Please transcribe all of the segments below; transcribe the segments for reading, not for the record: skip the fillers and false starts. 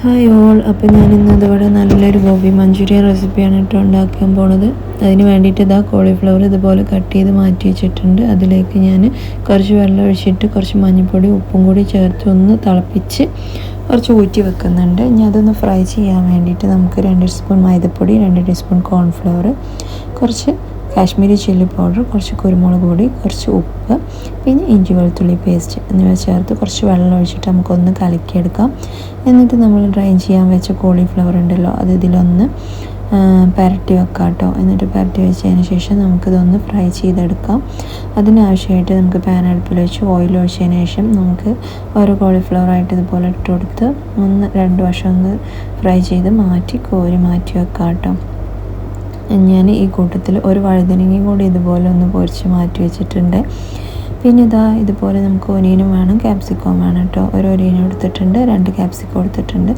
Hi all. അപ്പോൾ ഞാനിന്ന് ഇതുപോലെ നല്ലൊരു ഗോബി മഞ്ചൂരിയൻ റെസിപ്പിയാണ് കേട്ടോ ഉണ്ടാക്കാൻ പോണത്. അതിന് വേണ്ടിയിട്ട് ഇതാ കോളിഫ്ലവർ ഇതുപോലെ കട്ട് ചെയ്ത് മാറ്റി വെച്ചിട്ടുണ്ട്. അതിലേക്ക് ഞാൻ കുറച്ച് വെള്ളം ഒഴിച്ചിട്ട് കുറച്ച് മഞ്ഞൾപ്പൊടി ഉപ്പും കൂടി ചേർത്ത് ഒന്ന് തിളപ്പിച്ച് കുറച്ച് ഊറ്റി വെക്കുന്നുണ്ട്. ഇനി അതൊന്ന് ഫ്രൈ ചെയ്യാൻ വേണ്ടിയിട്ട് നമുക്ക് 2 ടീസ്പൂൺ മൈദപ്പൊടി, 2 ടീസ്പൂൺ കോൺഫ്ലവർ, കുറച്ച് കാശ്മീരി ചില്ലി പൗഡർ, കുറച്ച് കുരുമുളക് പൊടി, കുറച്ച് ഉപ്പ്, പിന്നെ ഇഞ്ചി വെളുത്തുള്ളി പേസ്റ്റ് എന്നിവ ചേർത്ത് കുറച്ച് വെള്ളം ഒഴിച്ചിട്ട് നമുക്കൊന്ന് കലക്കിയെടുക്കാം. എന്നിട്ട് നമ്മൾ ഡ്രൈൻ ചെയ്യാൻ വെച്ച കോളിഫ്ലവർ ഉണ്ടല്ലോ, അത് ഇതിലൊന്ന് പുരട്ടി വെക്കാം കേട്ടോ. എന്നിട്ട് പുരട്ടി വെച്ചതിന് ശേഷം നമുക്കിതൊന്ന് ഫ്രൈ ചെയ്തെടുക്കാം. അതിനാവശ്യമായിട്ട് നമുക്ക് പാൻ അടുപ്പിൽ വെച്ച് ഓയിൽ ഒഴിച്ചതിന് ശേഷം നമുക്ക് ഓരോ കോളിഫ്ലവറായിട്ട് ഇതുപോലെ ഇട്ട് കൊടുത്ത് ഒന്ന് 2 വശം ഒന്ന് ഫ്രൈ ചെയ്ത് കോരി മാറ്റി വെക്കാം കേട്ടോ. ഞാൻ ഈ കൂട്ടത്തിൽ ഒരു വഴുതനങ്ങയും കൂടി ഇതുപോലെ ഒന്ന് പൊരിച്ച് മാറ്റി വെച്ചിട്ടുണ്ട്. പിന്നെ ഇതുപോലെ നമുക്ക് ഒനിയനും വേണം, ക്യാപ്സിക്കം വേണം കേട്ടോ. ഒരു ഒനിയൻ എടുത്തിട്ടുണ്ട്, 2 ക്യാപ്സിക്കം എടുത്തിട്ടുണ്ട്.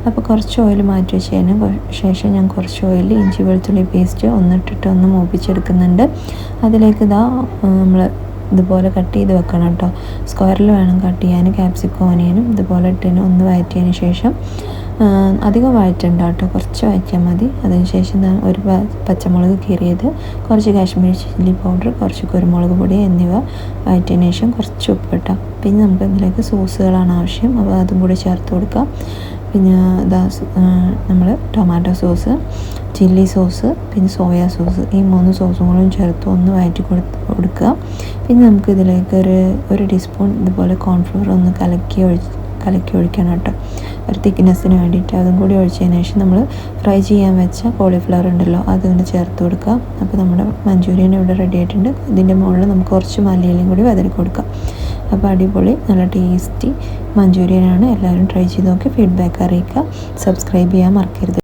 അപ്പോൾ കുറച്ച് ഓയിൽ മാറ്റി വെച്ചതിന് ശേഷം ഞാൻ കുറച്ച് ഓയിൽ ഇഞ്ചി വെളുത്തുള്ളി പേസ്റ്റ് ഒന്നിട്ടിട്ട് ഒന്ന് മൂപ്പിച്ചെടുക്കുന്നുണ്ട്. അതിലേക്ക് നമ്മൾ ഇതുപോലെ കട്ട് ചെയ്ത് വെക്കണം കേട്ടോ. സ്ക്വയറിൽ വേണം കട്ട് ചെയ്യാൻ. ക്യാപ്സിക്കം ഒനിയനും ഇതുപോലെ ഇട്ടിന് ഒന്ന് വഴറ്റിയതിന് ശേഷം അധികം വഴറ്റണ്ട കേട്ടോ, കുറച്ച് വഴറ്റിയാൽ മതി. അതിനുശേഷം ഒരു പച്ചമുളക് കീറിയത്, കുറച്ച് കാശ്മീരി ചില്ലി പൗഡർ, കുറച്ച് കുരുമുളക് പൊടി എന്നിവ വഴറ്റിയതിന് ശേഷം കുറച്ച് ഉപ്പിട്ടാം. പിന്നെ നമുക്ക് ഇതിലേക്ക് സോസുകളാണ് ആവശ്യം, അപ്പോൾ അതും കൂടി ചേർത്ത് കൊടുക്കാം. പിന്നെ നമ്മൾ ടൊമാറ്റോ സോസ്, ചില്ലി സോസ്, പിന്നെ സോയാ സോസ്, ഈ 3 സോസും കൂടി ചേർത്ത് ഒന്ന് വഴറ്റി കൊടുക്കുക. പിന്നെ നമുക്ക് ഇതിലേക്ക് ഒരു ടീസ്പൂൺ ഇതുപോലെ കോൺഫ്ലവർ ഒന്ന് കലക്കി ഒഴിക്കണം കേട്ടോ, ഒരു തിക്നെസ്സിന് വേണ്ടിയിട്ട്. അതും കൂടി ഒഴിച്ചതിന് ശേഷം നമ്മൾ ഫ്രൈ ചെയ്യാൻ വെച്ച കോളിഫ്ലവർ ഉണ്ടല്ലോ, അതുകൊണ്ട് ചേർത്ത് കൊടുക്കുക. അപ്പോൾ നമ്മുടെ മഞ്ചൂരിയൻ ഇവിടെ റെഡി ആയിട്ടുണ്ട്. ഇതിൻ്റെ മുകളിൽ നമുക്ക് കുറച്ച് മല്ലിയിലയും കൂടി വിതറി കൊടുക്കാം. അപ്പോൾ അടിപൊളി നല്ല ടേസ്റ്റി മഞ്ചൂരിയനാണ്. എല്ലാവരും ട്രൈ ചെയ്ത് നോക്കി ഫീഡ്ബാക്ക് അറിയിക്കുക. സബ്സ്ക്രൈബ് ചെയ്യാൻ മറക്കരുത്.